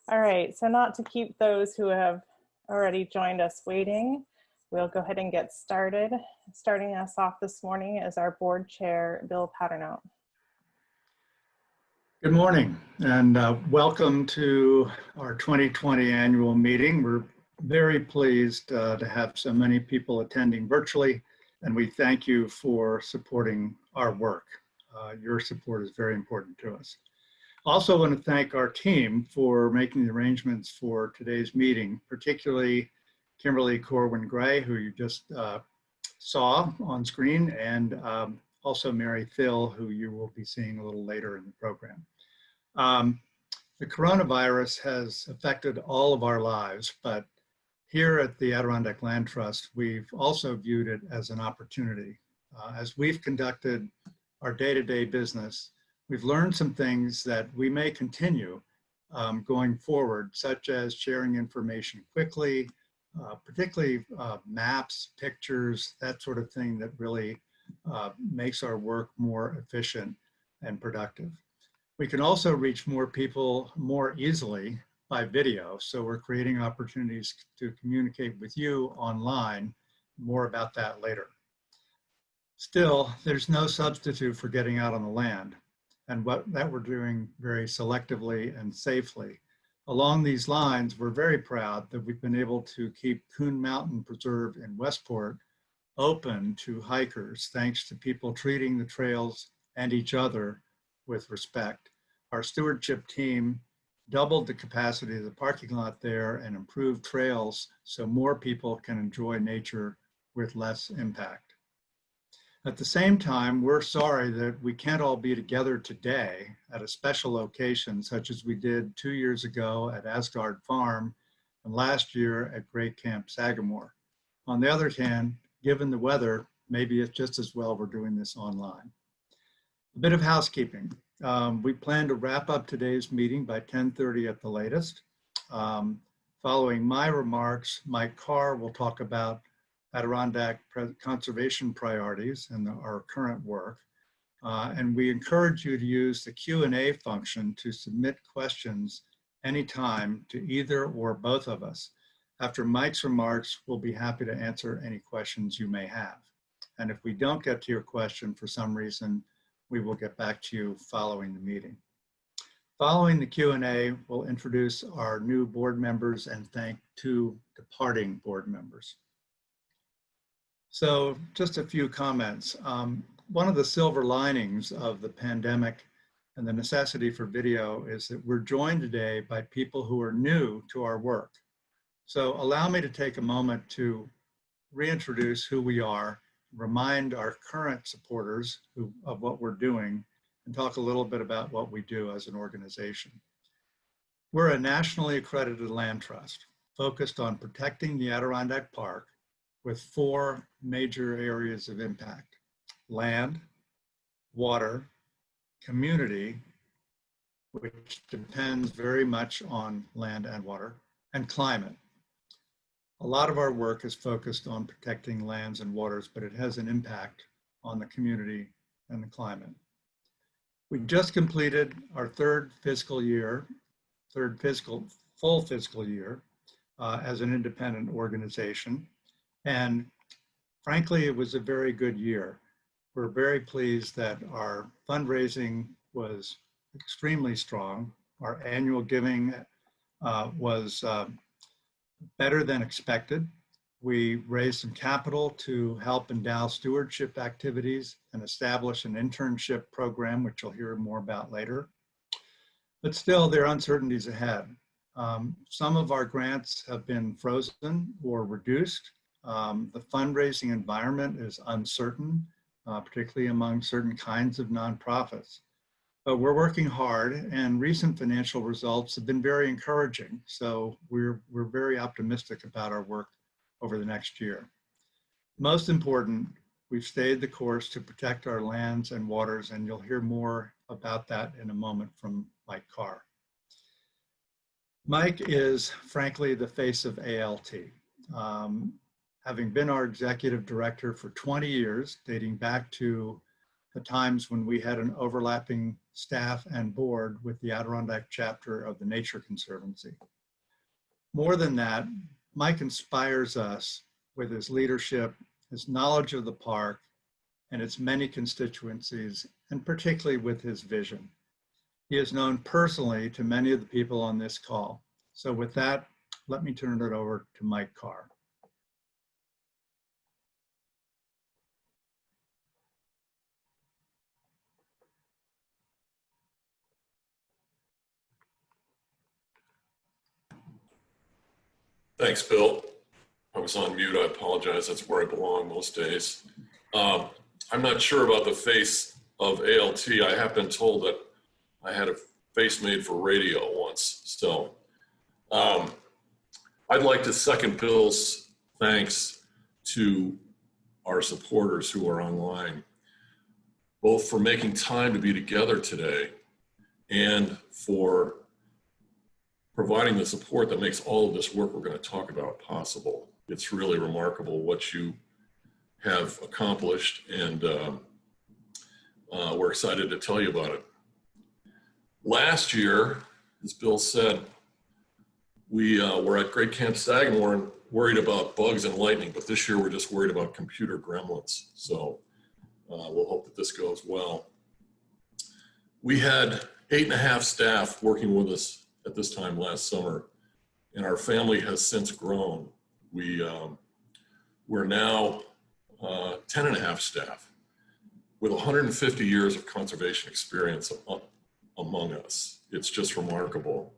All right, so not to keep those who have already joined us waiting, we'll go ahead and get started. Starting us off this morning is our board chair, Bill Paternote. Good morning and welcome to our 2020 annual meeting. We're very pleased to have so many people attending virtually, and we thank you for supporting our work. Your support is very important to us. Also want to thank our team for making the arrangements for today's meeting, particularly Kimberly Corwin-Gray, who you just saw on screen, and also Mary Thill, who you will be seeing a little later in the program. The coronavirus has affected all of our lives, but here at the Adirondack Land Trust, we've also viewed it as an opportunity. As we've conducted our day-to-day business, we've learned some things that we may continue going forward, such as sharing information quickly, particularly maps, pictures, that sort of thing that really makes our work more efficient and productive. We can also reach more people more easily by video, so we're creating opportunities to communicate with you online. More about that later. Still, there's no substitute for getting out on the land, and that we're doing very selectively and safely. Along these lines, we're very proud that we've been able to keep Coon Mountain Preserve in Westport open to hikers, thanks to people treating the trails and each other with respect. Our stewardship team doubled the capacity of the parking lot there and improved trails so more people can enjoy nature with less impact. At the same time, we're sorry that we can't all be together today at a special location such as we did 2 years ago at Asgard Farm and last year at Great Camp Sagamore. On the other hand, given the weather, maybe it's just as well we're doing this online. A bit of housekeeping. We plan to wrap up today's meeting by 10:30 at the latest. Following my remarks, Mike Carr will talk about Adirondack conservation priorities and our current work. And we encourage you to use the Q&A function to submit questions anytime to either or both of us. After Mike's remarks, we'll be happy to answer any questions you may have. And if we don't get to your question for some reason, we will get back to you following the meeting. Following the Q&A, we'll introduce our new board members and thank 2 departing board members. So just a few comments. One of the silver linings of the pandemic and the necessity for video is that we're joined today by people who are new to our work. So allow me to take a moment to reintroduce who we are, remind our current supporters of what we're doing, and talk a little bit about what we do as an organization. We're a nationally accredited land trust focused on protecting the Adirondack Park with 4 major areas of impact: land, water, community, which depends very much on land and water, and climate. A lot of our work is focused on protecting lands and waters, but it has an impact on the community and the climate. We just completed our third full fiscal year as an independent organization. And frankly, it was a very good year. We're very pleased that our fundraising was extremely strong. Our annual giving was better than expected. We raised some capital to help endow stewardship activities and establish an internship program, which you'll hear more about later. But still, there are uncertainties ahead. Some of our grants have been frozen or reduced. The fundraising environment is uncertain, particularly among certain kinds of nonprofits. But we're working hard, and recent financial results have been very encouraging. So we're very optimistic about our work over the next year. Most important, we've stayed the course to protect our lands and waters, and you'll hear more about that in a moment from Mike Carr. Mike is, frankly, the face of ALT. Having been our executive director for 20 years, dating back to the times when we had an overlapping staff and board with the Adirondack chapter of the Nature Conservancy. More than that, Mike inspires us with his leadership, his knowledge of the park and its many constituencies, and particularly with his vision. He is known personally to many of the people on this call. So with that, let me turn it over to Mike Carr. Thanks, Bill. I was on mute. I apologize. That's where I belong most days. I'm not sure about the face of ALT. I have been told that I had a face made for radio once. So I'd like to second Bill's thanks to our supporters who are online, both for making time to be together today and for providing the support that makes all of this work we're going to talk about possible. It's really remarkable what you have accomplished, and we're excited to tell you about it. Last year, as Bill said, we were at Great Camp Sagamore and worried about bugs and lightning, but this year we're just worried about computer gremlins. So we'll hope that this goes well. We had 8.5 staff working with us at this time last summer, and our family has since grown. We're now 10.5 staff with 150 years of conservation experience among us. It's just remarkable.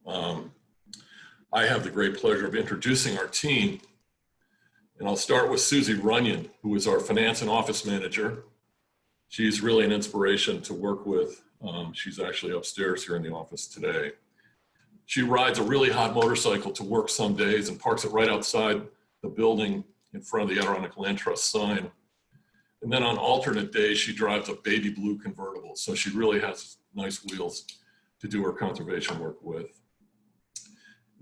I have the great pleasure of introducing our team, and I'll start with Susie Runyon, who is our finance and office manager. She's really an inspiration to work with. She's actually upstairs here in the office today. She rides a really hot motorcycle to work some days and parks it right outside the building in front of the Adirondack Land Trust sign. And then on alternate days, she drives a baby blue convertible. So she really has nice wheels to do her conservation work with.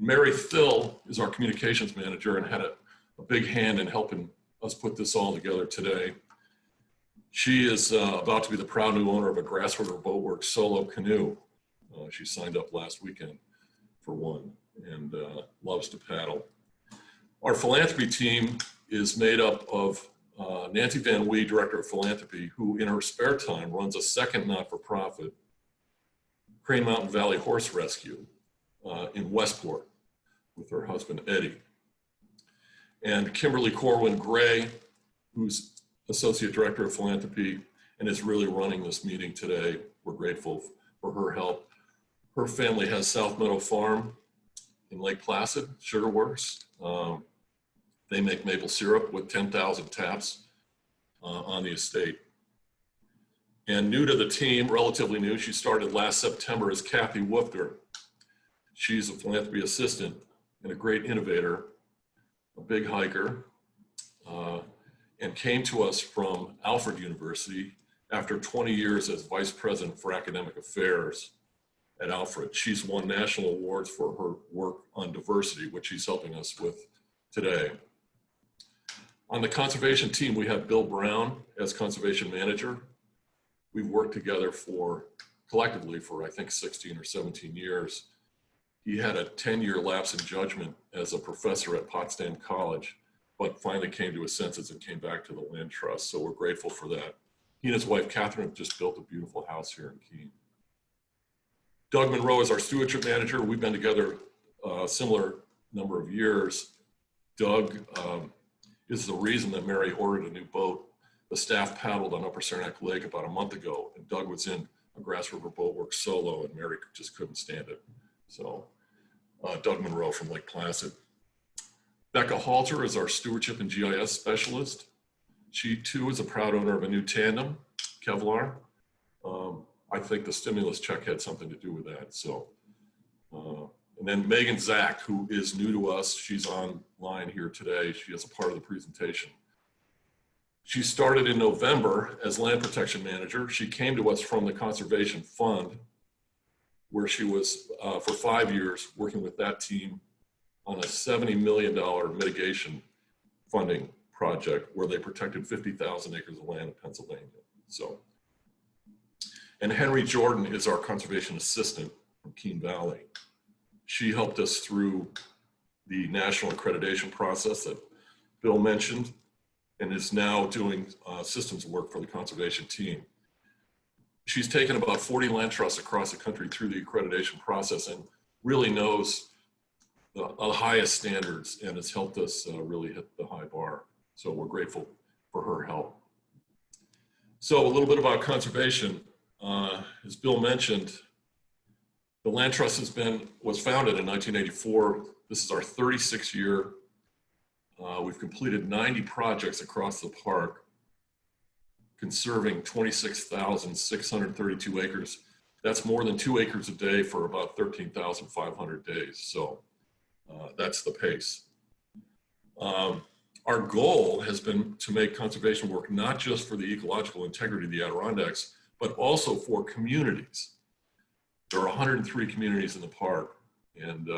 Mary Thill is our communications manager and had a big hand in helping us put this all together today. She is about to be the proud new owner of a Grass River Boatworks solo canoe. She signed up last weekend for one and loves to paddle. Our philanthropy team is made up of Nancy Van Wee, Director of Philanthropy, who in her spare time runs a second not-for-profit, Crane Mountain Valley Horse Rescue in Westport with her husband, Eddie. And Kimberly Corwin Gray, who's Associate Director of Philanthropy and is really running this meeting today. We're grateful for her help. Her family has South Meadow Farm in Lake Placid, Sugar Works. They make maple syrup with 10,000 taps on the estate. And new to the team, relatively new, she started last September, as Kathy Woofter. She's a philanthropy assistant and a great innovator, a big hiker, and came to us from Alfred University after 20 years as Vice President for Academic Affairs at Alfred. She's won national awards for her work on diversity, which she's helping us with today. On the conservation team, we have Bill Brown as conservation manager. We've worked together collectively for I think 16 or 17 years. He had a 10-year lapse in judgment as a professor at Potsdam College, but finally came to his senses and came back to the Land Trust. So we're grateful for that. He and his wife, Catherine, have just built a beautiful house here in Keene. Doug Monroe is our stewardship manager. We've been together a similar number of years. Doug is the reason that Mary ordered a new boat. The staff paddled on Upper Saranac Lake about a month ago, and Doug was in a Grass River Boatworks solo, and Mary just couldn't stand it. So Doug Monroe from Lake Placid. Becca Halter is our stewardship and GIS specialist. She too is a proud owner of a new tandem, Kevlar. I think the stimulus check had something to do with that. So, and then Megan Zach, who is new to us. She's online here today. She is a part of the presentation. She started in November as land protection manager. She came to us from the Conservation Fund, where she was for 5 years working with that team on a $70 million mitigation funding project where they protected 50,000 acres of land in Pennsylvania. So And Henry Jordan is our conservation assistant from Keene Valley. She helped us through the national accreditation process that Bill mentioned and is now doing systems work for the conservation team. She's taken about 40 land trusts across the country through the accreditation process and really knows the highest standards and has helped us really hit the high bar. So we're grateful for her help. So a little bit about conservation. As Bill mentioned, the Land Trust was founded in 1984. This is our 36th year. We've completed 90 projects across the park, conserving 26,632 acres. That's more than 2 acres a day for about 13,500 days. So that's the pace. Our goal has been to make conservation work not just for the ecological integrity of the Adirondacks, but also for communities. There are 103 communities in the park, and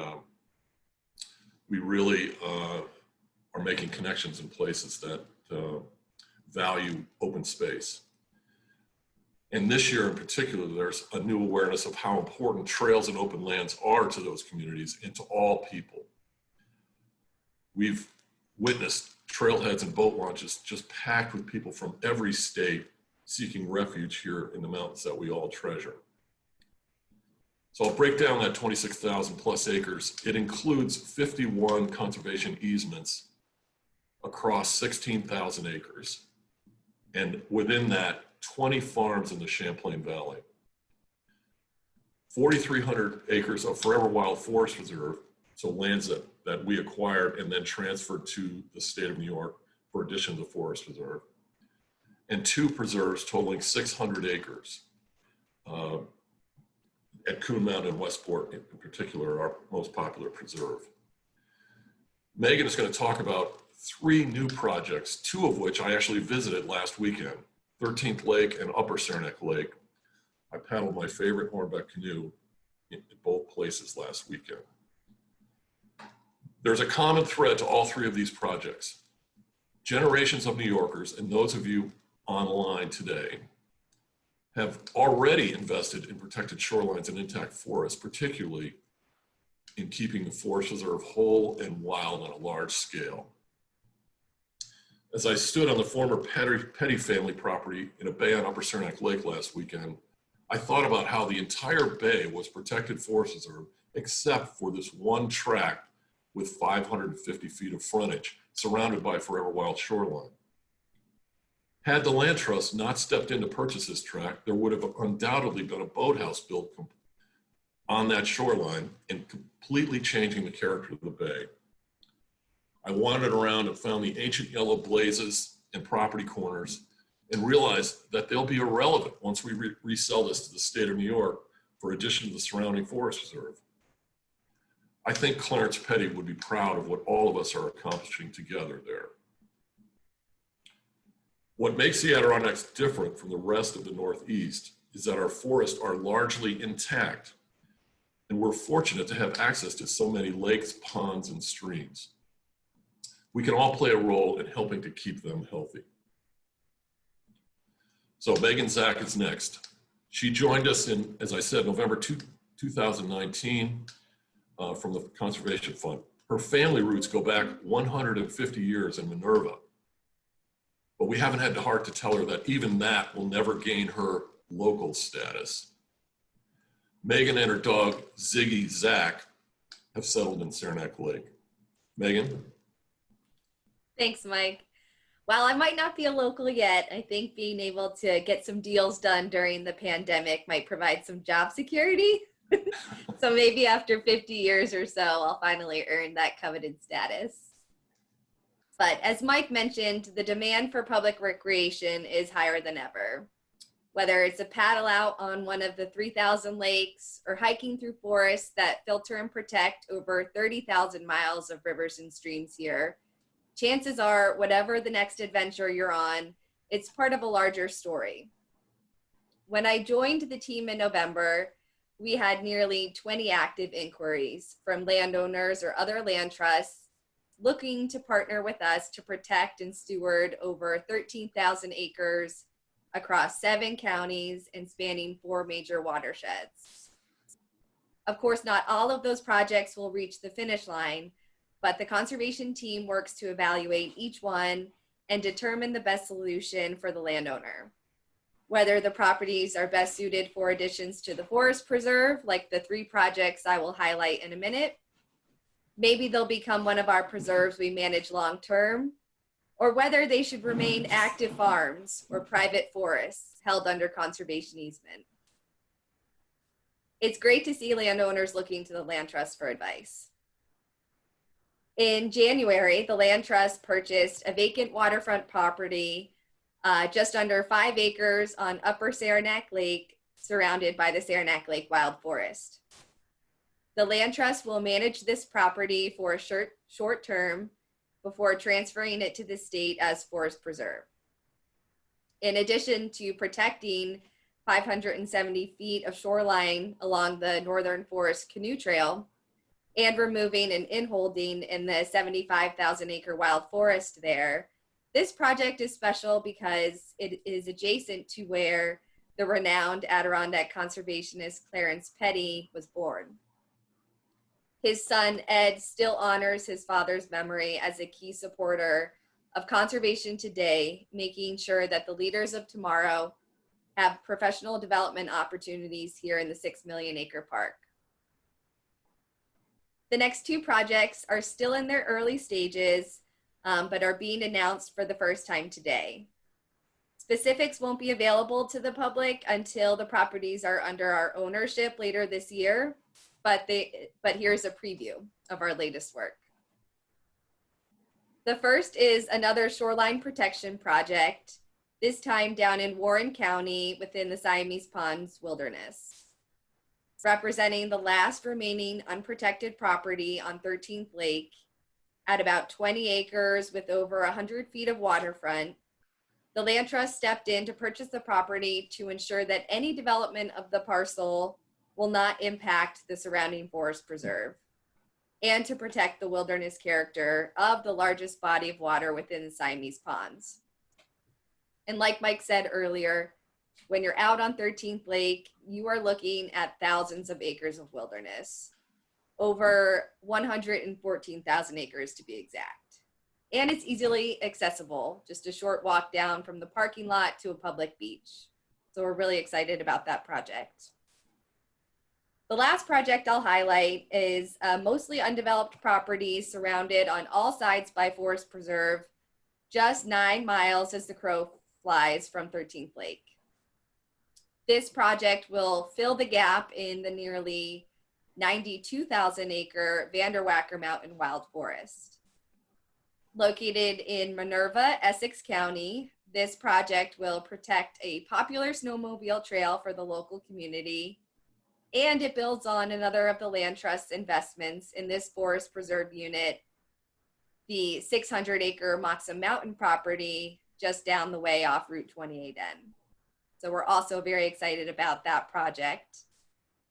we really are making connections in places that value open space. And this year in particular, there's a new awareness of how important trails and open lands are to those communities and to all people. We've witnessed trailheads and boat launches just packed with people from every state seeking refuge here in the mountains that we all treasure. So I'll break down that 26,000 plus acres. It includes 51 conservation easements across 16,000 acres. And within that, 20 farms in the Champlain Valley. 4,300 acres of Forever Wild Forest Reserve, so lands that we acquired and then transferred to the state of New York for addition to the Forest Reserve. And 2 preserves totaling 600 acres. At Coon Mountain and Westport in particular, our most popular preserve. Megan is going to talk about 3 new projects, 2 of which I actually visited last weekend, 13th Lake and Upper Saranac Lake. I paddled my favorite hornback canoe in both places last weekend. There's a common thread to all 3 of these projects. Generations of New Yorkers, and those of you online today, have already invested in protected shorelines and intact forests, particularly in keeping the forest reserve whole and wild on a large scale. As I stood on the former Petty family property in a bay on Upper Saranac Lake last weekend, I thought about how the entire bay was protected forest reserve except for this one tract with 550 feet of frontage surrounded by Forever Wild shoreline. Had the Land Trust not stepped in to purchase this tract, there would have undoubtedly been a boathouse built on that shoreline and completely changing the character of the bay. I wandered around and found the ancient yellow blazes and property corners and realized that they'll be irrelevant once we resell this to the state of New York for addition to the surrounding forest reserve. I think Clarence Petty would be proud of what all of us are accomplishing together there. What makes the Adirondacks different from the rest of the Northeast is that our forests are largely intact, and we're fortunate to have access to so many lakes, ponds, and streams. We can all play a role in helping to keep them healthy. So Megan Zach is next. She joined us in, as I said, November 2019 from the Conservation Fund. Her family roots go back 150 years in Minerva. But we haven't had the heart to tell her that even that will never gain her local status. Megan and her dog, Ziggy Zach, have settled in Saranac Lake. Megan? Thanks, Mike. While I might not be a local yet, I think being able to get some deals done during the pandemic might provide some job security. So maybe after 50 years or so, I'll finally earn that coveted status. But as Mike mentioned, the demand for public recreation is higher than ever. Whether it's a paddle out on one of the 3,000 lakes or hiking through forests that filter and protect over 30,000 miles of rivers and streams here, chances are whatever the next adventure you're on, it's part of a larger story. When I joined the team in November, we had nearly 20 active inquiries from landowners or other land trusts looking to partner with us to protect and steward over 13,000 acres across 7 counties and spanning 4 major watersheds. Of course, not all of those projects will reach the finish line, but the conservation team works to evaluate each one and determine the best solution for the landowner. Whether the properties are best suited for additions to the forest preserve, like the 3 projects I will highlight in a minute. Maybe they'll become one of our preserves we manage long-term, or whether they should remain active farms or private forests held under conservation easement. It's great to see landowners looking to the Land Trust for advice. In January, the Land Trust purchased a vacant waterfront property just under 5 acres on Upper Saranac Lake, surrounded by the Saranac Lake Wild Forest. The Land Trust will manage this property for a short term before transferring it to the state as forest preserve. In addition to protecting 570 feet of shoreline along the Northern Forest Canoe Trail and removing an inholding in the 75,000 acre wild forest there, this project is special because it is adjacent to where the renowned Adirondack conservationist Clarence Petty was born. His son, Ed, still honors his father's memory as a key supporter of conservation today, making sure that the leaders of tomorrow have professional development opportunities here in the 6 million acre park. The next 2 projects are still in their early stages, but are being announced for the first time today. Specifics won't be available to the public until the properties are under our ownership later this year, but here's a preview of our latest work. The first is another shoreline protection project, this time down in Warren County within the Siamese Ponds Wilderness, representing the last remaining unprotected property on 13th Lake at about 20 acres with over 100 feet of waterfront. The Land Trust stepped in to purchase the property to ensure that any development of the parcel will not impact the surrounding forest preserve, and to protect the wilderness character of the largest body of water within the Siamese Ponds. And like Mike said earlier, when you're out on 13th Lake, you are looking at thousands of acres of wilderness, over 114,000 acres to be exact. And it's easily accessible, just a short walk down from the parking lot to a public beach. So we're really excited about that project. The last project I'll highlight is a mostly undeveloped property surrounded on all sides by forest preserve, just 9 miles as the crow flies from 13th Lake. This project will fill the gap in the nearly 92,000 acre Vanderwacker Mountain Wild Forest. Located in Minerva, Essex County, this project will protect a popular snowmobile trail for the local community, and it builds on another of the Land Trust's investments in this forest preserve unit, the 600 acre Moxham Mountain property just down the way off Route 28N. So we're also very excited about that project.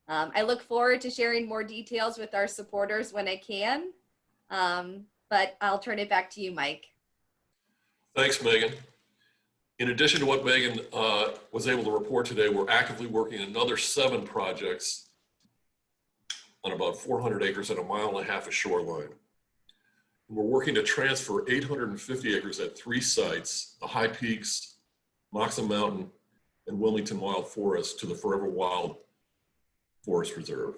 I look forward to sharing more details with our supporters when I can, but I'll turn it back to you, Mike. Thanks, Megan. In addition to what Megan was able to report today, we're actively working another 7 projects on about 400 acres and 1.5 miles of shoreline. We're working to transfer 850 acres at 3 sites, the High Peaks, Moxham Mountain, and Wilmington Wild Forest, to the Forever Wild Forest Reserve.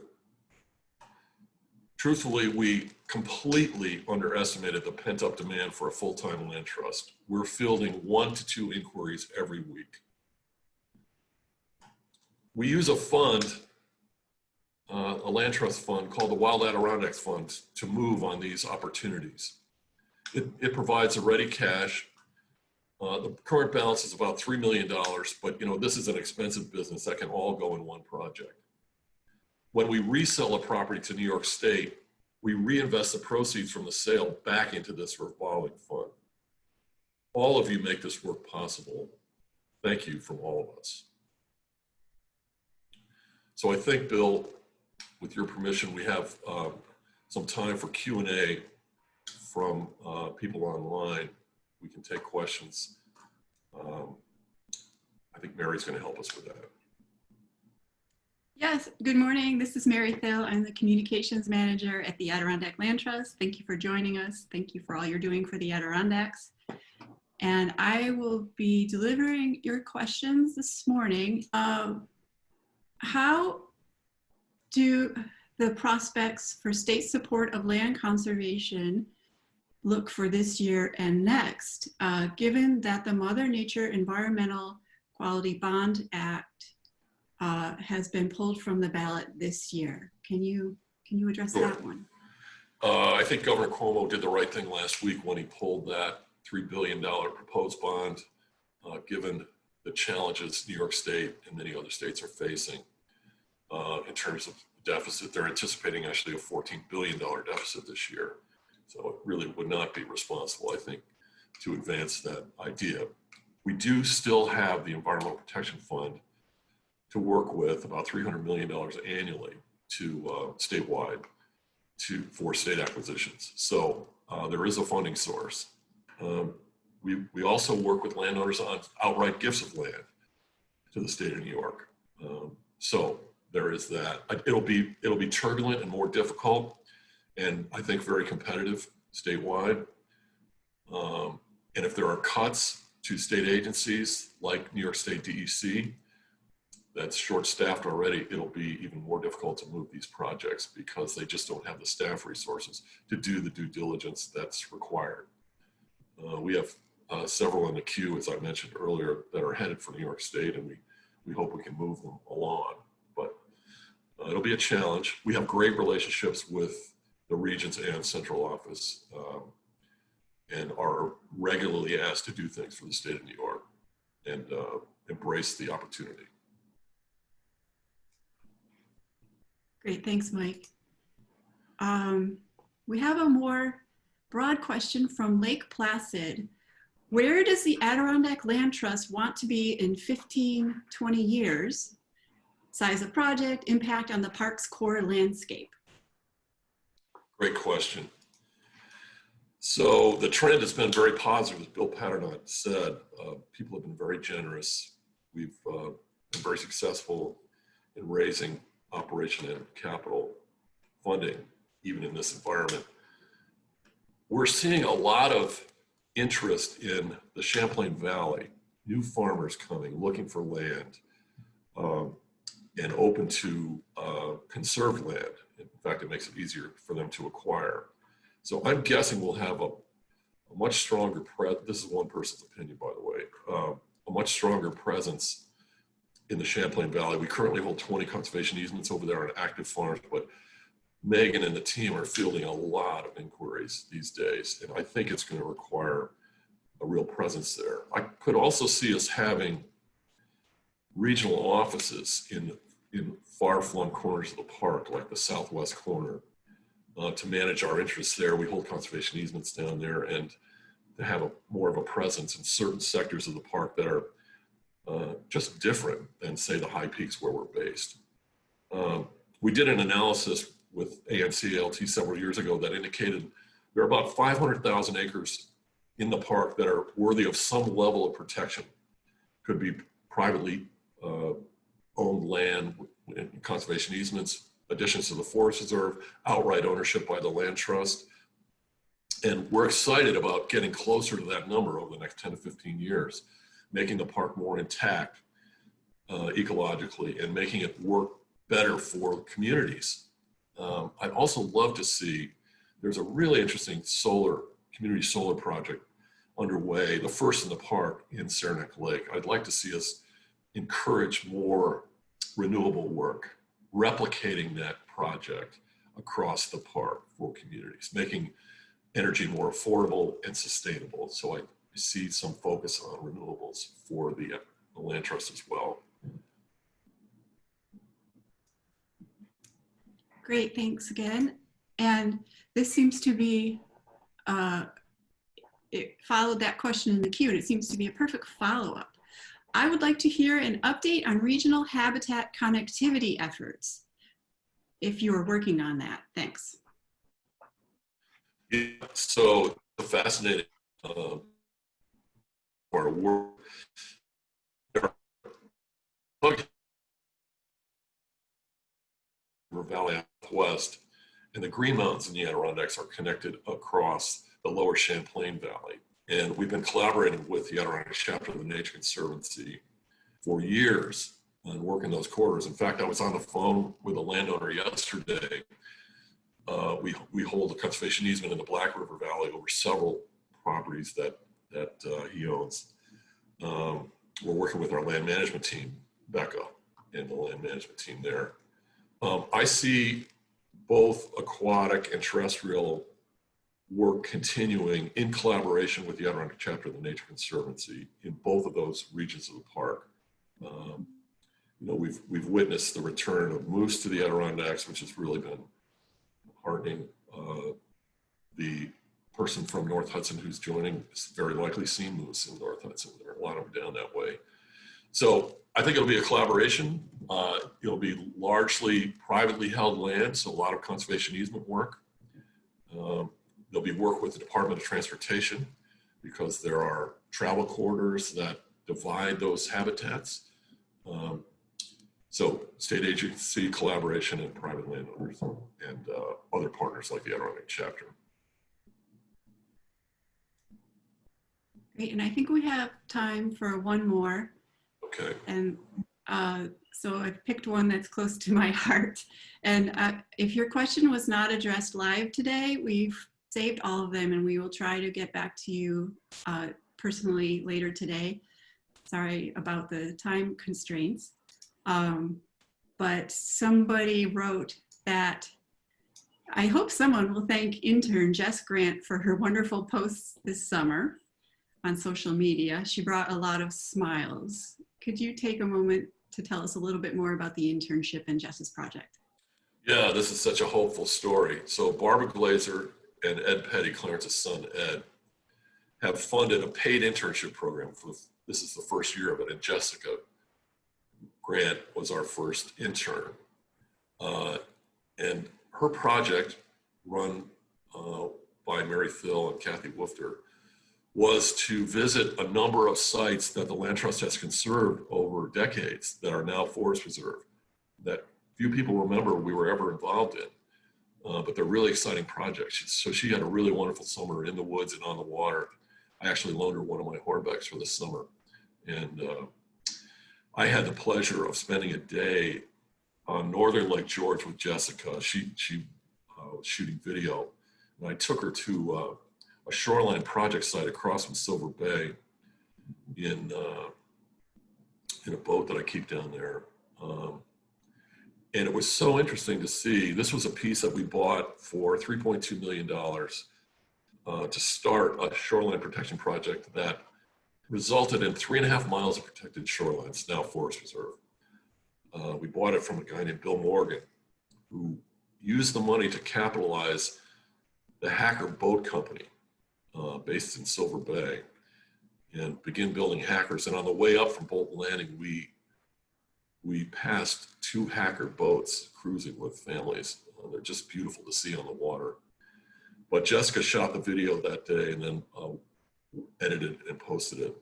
Truthfully, we completely underestimated the pent-up demand for a full-time land trust. We're fielding 1 to 2 inquiries every week. We use a fund, a land trust fund called the Wild Adirondacks Fund, to move on these opportunities. It provides a ready cash. The current balance is about $3 million, but this is an expensive business that can all go in one project. When we resell a property to New York State, we reinvest the proceeds from the sale back into this revolving fund. All of you make this work possible. Thank you from all of us. So I think, Bill, with your permission, we have some time for Q&A from people online. We can take questions. I think Mary's going to help us with that. Yes, good morning. This is Mary Thill. I'm the Communications Manager at the Adirondack Land Trust. Thank you for joining us. Thank you for all you're doing for the Adirondacks. And I will be delivering your questions this morning. How do the prospects for state support of land conservation look for this year and next, given that the Mother Nature Environmental Quality Bond Act has been pulled from the ballot this year? Can you address Sure. that one? I think Governor Cuomo did the right thing last week when he pulled that $3 billion proposed bond, given the challenges New York State and many other states are facing in terms of deficit. They're anticipating actually a $14 billion deficit this year. So it really would not be responsible, I think, to advance that idea. We do still have the Environmental Protection Fund to work with, about $300 million annually to statewide for state acquisitions. So there is a funding source. We also work with landowners on outright gifts of land to the state of New York. So there is that. It'll be turbulent and more difficult, and I think very competitive statewide. And if there are cuts to state agencies like New York State DEC, that's short-staffed already, it'll be even more difficult to move these projects because they just don't have the staff resources to do the due diligence that's required. We have several in the queue, as I mentioned earlier, that are headed for New York State, and we hope we can move them along. But it'll be a challenge. We have great relationships with the Regents and Central Office, and are regularly asked to do things for the state of New York and embrace the opportunity. Great, thanks, Mike. We have a more broad question from Lake Placid. Where does the Adirondack Land Trust want to be in 15, 20 years? Size of project, impact on the park's core landscape. Great question. So the trend has been very positive, as Bill Paternotte said. People have been very generous. We've been very successful in raising operation and capital funding, even in this environment. We're seeing a lot of interest in the Champlain Valley, new farmers coming, looking for land, and open to conserved land. In fact, it makes it easier for them to acquire. So I'm guessing we'll have a much stronger this is one person's opinion, by the way, a much stronger presence in the Champlain Valley. We currently hold 20 conservation easements over there on active farms, but Megan and the team are fielding a lot of inquiries these days, and I think it's going to require a real presence there. I could also see us having regional offices in far-flung corners of the park, like the southwest corner, to manage our interests there. We hold conservation easements down there, and to have more of a presence in certain sectors of the park that are just different than, say, the high peaks where we're based. We did an analysis with ANCLT several years ago that indicated there are about 500,000 acres in the park that are worthy of some level of protection. Could be privately owned land, conservation easements, additions to the forest reserve, outright ownership by the land trust. And we're excited about getting closer to that number over the next 10 to 15 years, making the park more intact ecologically and making it work better for communities. I'd also love to see, there's a really interesting community solar project underway, the first in the park in Saranac Lake. I'd like to see us encourage more renewable work, replicating that project across the park for communities, making energy more affordable and sustainable. So I see some focus on renewables for the land trust as well. Great, thanks again. And this seems to be, it followed that question in the queue, and it seems to be a perfect follow-up. I would like to hear an update on regional habitat connectivity efforts, if you are working on that. Thanks. Yeah, so fascinating our work. There are River Valley out west, and the Green Mountains in the Adirondacks are connected across the lower Champlain Valley. And we've been collaborating with the Adirondack chapter of the Nature Conservancy for years on working those corridors. In fact, I was on the phone with a landowner yesterday. We hold a conservation easement in the Black River Valley over several properties that he owns. We're working with our land management team, Becca, and the land management team there. I see both aquatic and terrestrial work continuing in collaboration with the Adirondack chapter of the Nature Conservancy in both of those regions of the park. We've witnessed the return of moose to the Adirondacks, which has really been heartening. The person from North Hudson who's joining has very likely seen moose in North Hudson. There are a lot of them down that way. So I think it'll be a collaboration. It'll be largely privately held land, so a lot of conservation easement work. There'll be work with the Department of Transportation because there are travel corridors that divide those habitats. So state agency collaboration and private landowners and other partners like the Adirondack chapter. Great, and I think we have time for one more. Okay. And so I've picked one that's close to my heart. And if your question was not addressed live today, we've saved all of them and we will try to get back to you personally later today. Sorry about the time constraints. But somebody wrote that I hope someone will thank intern Jess Grant for her wonderful posts this summer on social media. She brought a lot of smiles. Could you take a moment to tell us a little bit more about the internship and Jess's project? Yeah, this is such a hopeful story. So Barbara Glazer and Ed Petty, Clarence's son Ed, have funded a paid internship program for, this is the first year of it, and Jessica Grant was our first intern. And her project, run by Mary Thill and Kathy Woofter, was to visit a number of sites that the Land Trust has conserved over decades that are now forest preserve, that few people remember we were ever involved in, but they're really exciting projects. So she had a really wonderful summer in the woods and on the water. I actually loaned her one of my hornbecks for the summer. And I had the pleasure of spending a day on northern Lake George with Jessica. She was shooting video, and I took her to a shoreline project site across from Silver Bay in a boat that I keep down there. And it was so interesting to see. This was a piece that we bought for $3.2 million to start a shoreline protection project that resulted in 3.5 miles of protected shorelines, now forest reserve. We bought it from a guy named Bill Morgan, who used the money to capitalize the Hacker Boat Company, based in Silver Bay, and begin building Hackers. And on the way up from Bolton Landing, we passed 2 Hacker boats cruising with families. They're just beautiful to see on the water. But Jessica shot the video that day and then edited and posted it.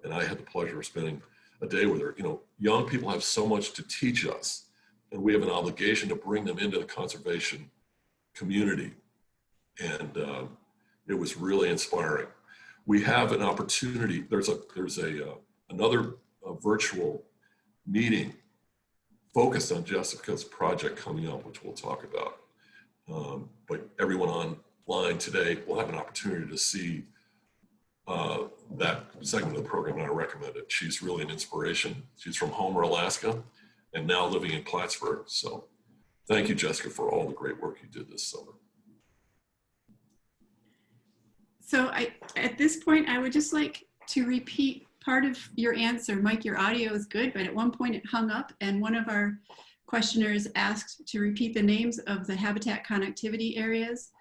And I had the pleasure of spending a day with her. You know, young people have so much to teach us, and we have an obligation to bring them into the conservation community. And it was really inspiring. We have an opportunity. There's another virtual meeting focused on Jessica's project coming up, which we'll talk about. But everyone online today will have an opportunity to see that segment of the program, and I recommend it. She's really an inspiration. She's from Homer, Alaska, and now living in Plattsburgh. So thank you, Jessica, for all the great work you did this summer. So at this point, I would just like to repeat part of your answer. Mike, your audio is good, but at one point it hung up, and one of our questioners asked to repeat the names of the habitat connectivity areas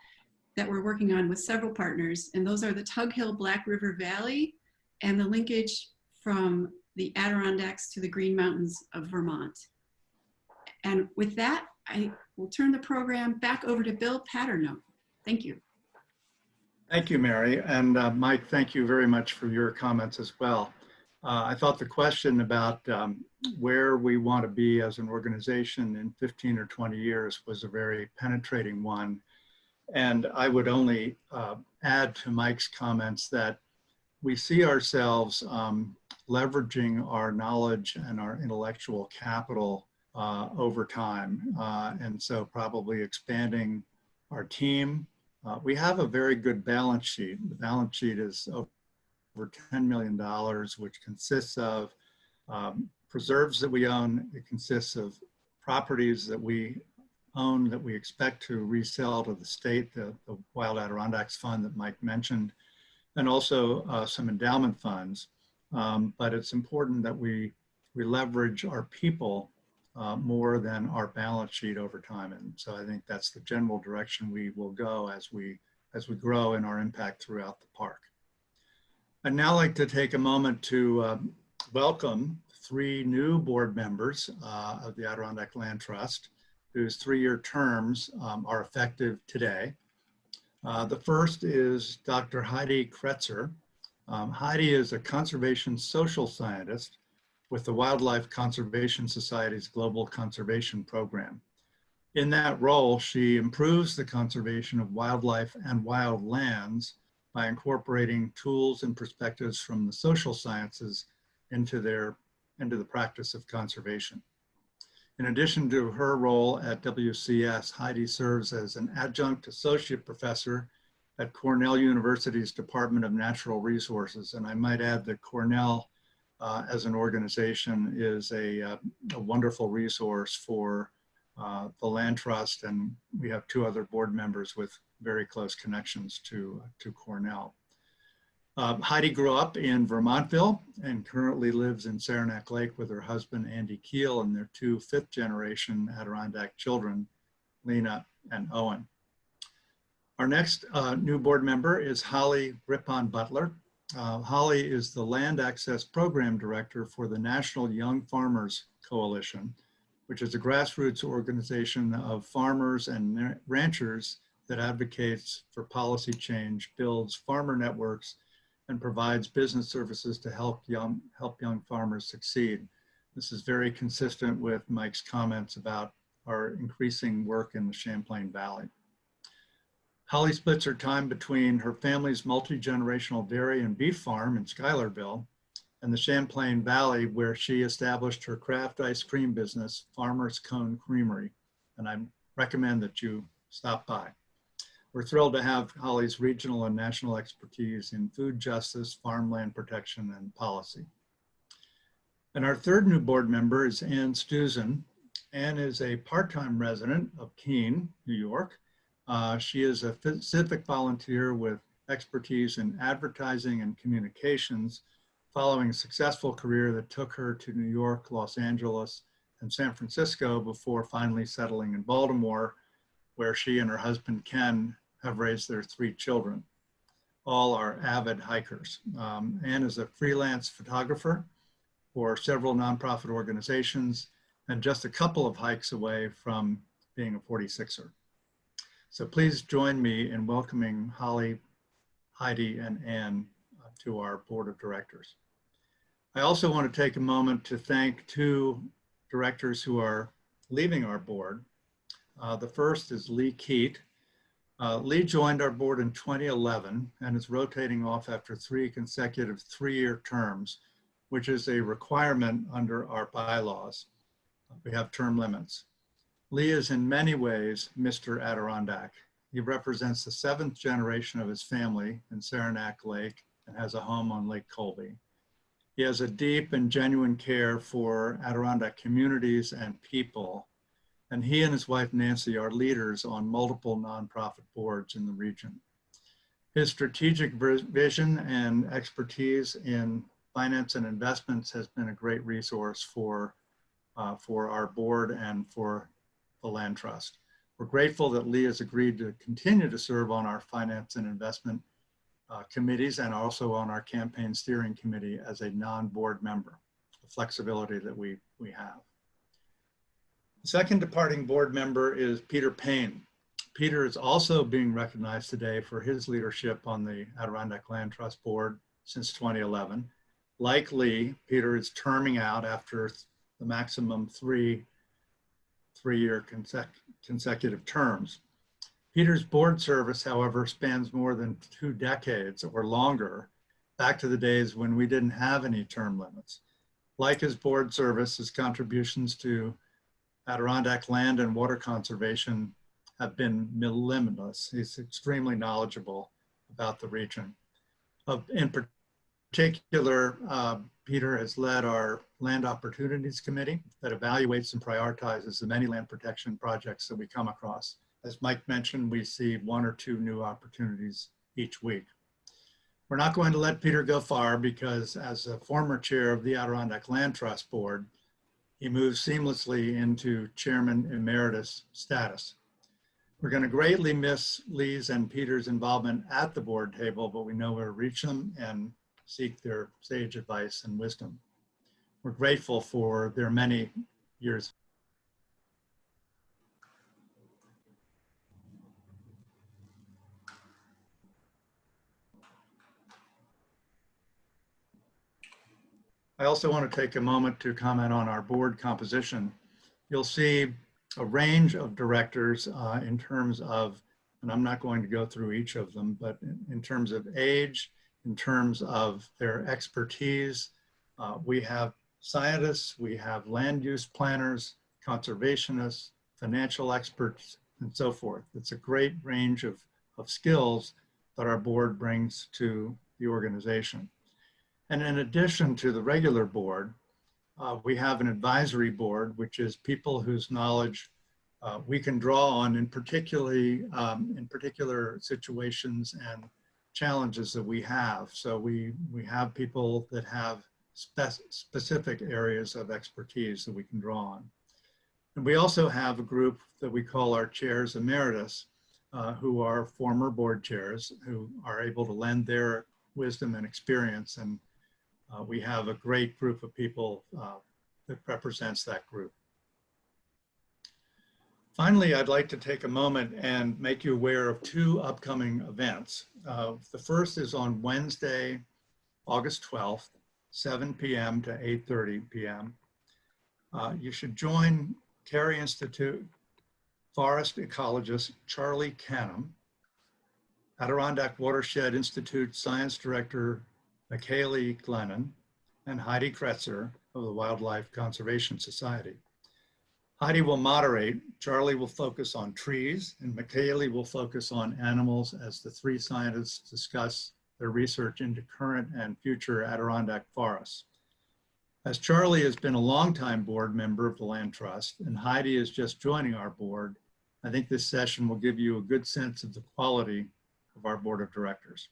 that we're working on with several partners, and those are the Tug Hill Black River Valley and the linkage from the Adirondacks to the Green Mountains of Vermont. And with that, I will turn the program back over to Bill Paternote. Thank you. Thank you, Mary. And Mike, thank you very much for your comments as well. I thought the question about where we want to be as an organization in 15 or 20 years was a very penetrating one. And I would only add to Mike's comments that we see ourselves leveraging our knowledge and our intellectual capital over time. And so probably expanding our team. We have a very good balance sheet. The balance sheet is over $10 million, which consists of preserves that we own. It consists of properties that we own that we expect to resell to the state, the Wild Adirondacks Fund that Mike mentioned, and also some endowment funds. But it's important that we leverage our people more than our balance sheet over time. And so I think that's the general direction we will go as we grow in our impact throughout the park. I'd now like to take a moment to welcome 3 new board members of the Adirondack Land Trust, whose 3-year terms are effective today. The first is Dr. Heidi Kretzer. Heidi is a conservation social scientist with the Wildlife Conservation Society's Global Conservation Program. In that role, she improves the conservation of wildlife and wild lands by incorporating tools and perspectives from the social sciences into the practice of conservation. In addition to her role at WCS, Heidi serves as an adjunct associate professor at Cornell University's Department of Natural Resources. And I might add that Cornell as an organization is a wonderful resource for the Land Trust, and we have 2 other board members with very close connections to Cornell. Heidi grew up in Vermontville and currently lives in Saranac Lake with her husband, Andy Keel, and their 2 fifth-generation Adirondack children, Lena and Owen. Our next new board member is Holly Rippon Butler. Holly is the Land Access Program Director for the National Young Farmers Coalition, which is a grassroots organization of farmers and ranchers that advocates for policy change, builds farmer networks, and provides business services to help young farmers succeed. This is very consistent with Mike's comments about our increasing work in the Champlain Valley. Holly splits her time between her family's multi-generational dairy and beef farm in Schuylerville and the Champlain Valley, where she established her craft ice cream business, Farmer's Cone Creamery. And I recommend that you stop by. We're thrilled to have Holly's regional and national expertise in food justice, farmland protection, and policy. And our third new board member is Ann Stuzen. Ann is a part-time resident of Keene, New York. She is a civic volunteer with expertise in advertising and communications, following a successful career that took her to New York, Los Angeles, and San Francisco before finally settling in Baltimore, where she and her husband, Ken, have raised their 3 children. All are avid hikers. Ann is a freelance photographer for several nonprofit organizations and just a couple of hikes away from being a 46er. So please join me in welcoming Holly, Heidi, and Ann to our board of directors. I also want to take a moment to thank 2 directors who are leaving our board. The first is Lee Keat. Lee joined our board in 2011 and is rotating off after 3 consecutive 3-year terms, which is a requirement under our bylaws. We have term limits. Lee is in many ways Mr. Adirondack. He represents the 7th generation of his family in Saranac Lake and has a home on Lake Colby. He has a deep and genuine care for Adirondack communities and people, and he and his wife Nancy are leaders on multiple nonprofit boards in the region. His strategic vision and expertise in finance and investments has been a great resource for our board and for the Land Trust. We're grateful that Lee has agreed to continue to serve on our finance and investment committees and also on our campaign steering committee as a non-board member, the flexibility that we have. The second departing board member is Peter Payne. Peter is also being recognized today for his leadership on the Adirondack Land Trust board since 2011. Likely, Peter is terming out after the maximum three-year consecutive terms. Peter's board service, however, spans more than 2 decades or longer, back to the days when we didn't have any term limits. Like his board service, his contributions to Adirondack land and water conservation have been limitless. He's extremely knowledgeable about the region. In particular, Peter has led our Land Opportunities Committee that evaluates and prioritizes the many land protection projects that we come across. As Mike mentioned, we see 1 or 2 new opportunities each week. We're not going to let Peter go far because as a former chair of the Adirondack Land Trust Board, he moves seamlessly into Chairman Emeritus status. We're going to greatly miss Lee's and Peter's involvement at the board table, but we know where to reach them and seek their sage advice and wisdom. We're grateful for their many years. I also want to take a moment to comment on our board composition. You'll see a range of directors in terms of, and I'm not going to go through each of them, but in terms of age, in terms of their expertise, we have scientists, we have land use planners, conservationists, financial experts, and so forth. It's a great range of skills that our board brings to the organization. And in addition to the regular board, we have an advisory board, which is people whose knowledge we can draw on in particular situations and challenges that we have. So we have people that have specific areas of expertise that we can draw on. And we also have a group that we call our chairs emeritus, who are former board chairs who are able to lend their wisdom and experience. And we have a great group of people that represents that group. Finally, I'd like to take a moment and make you aware of 2 upcoming events. The first is on Wednesday, August 12th, 7 p.m. to 8:30 p.m. You should join Cary Institute forest ecologist Charlie Canham, Adirondack Watershed Institute Science Director McKaylee Glennon, and Heidi Kretzer of the Wildlife Conservation Society. Heidi will moderate, Charlie will focus on trees, and McKaylee will focus on animals as the 3 scientists discuss their research into current and future Adirondack forests. As Charlie has been a longtime board member of the Land Trust, and Heidi is just joining our board, I think this session will give you a good sense of the quality of our board of directors.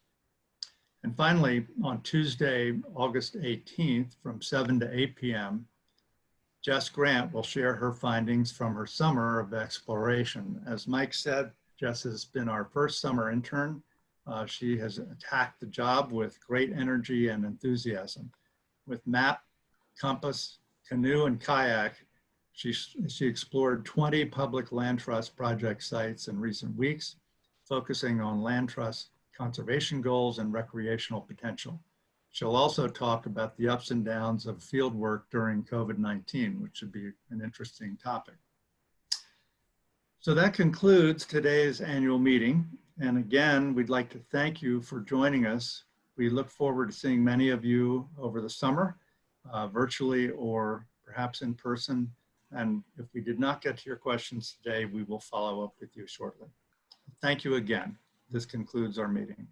And finally, on Tuesday, August 18th, from 7 to 8 p.m., Jess Grant will share her findings from her summer of exploration. As Mike said, Jess has been our first summer intern. She has attacked the job with great energy and enthusiasm. With map, compass, canoe, and kayak, she explored 20 public land trust project sites in recent weeks, focusing on land trust conservation goals and recreational potential. She'll also talk about the ups and downs of field work during COVID-19, which should be an interesting topic. So that concludes today's annual meeting. And again, we'd like to thank you for joining us. We look forward to seeing many of you over the summer, virtually or perhaps in person. And if we did not get to your questions today, we will follow up with you shortly. Thank you again. This concludes our meeting.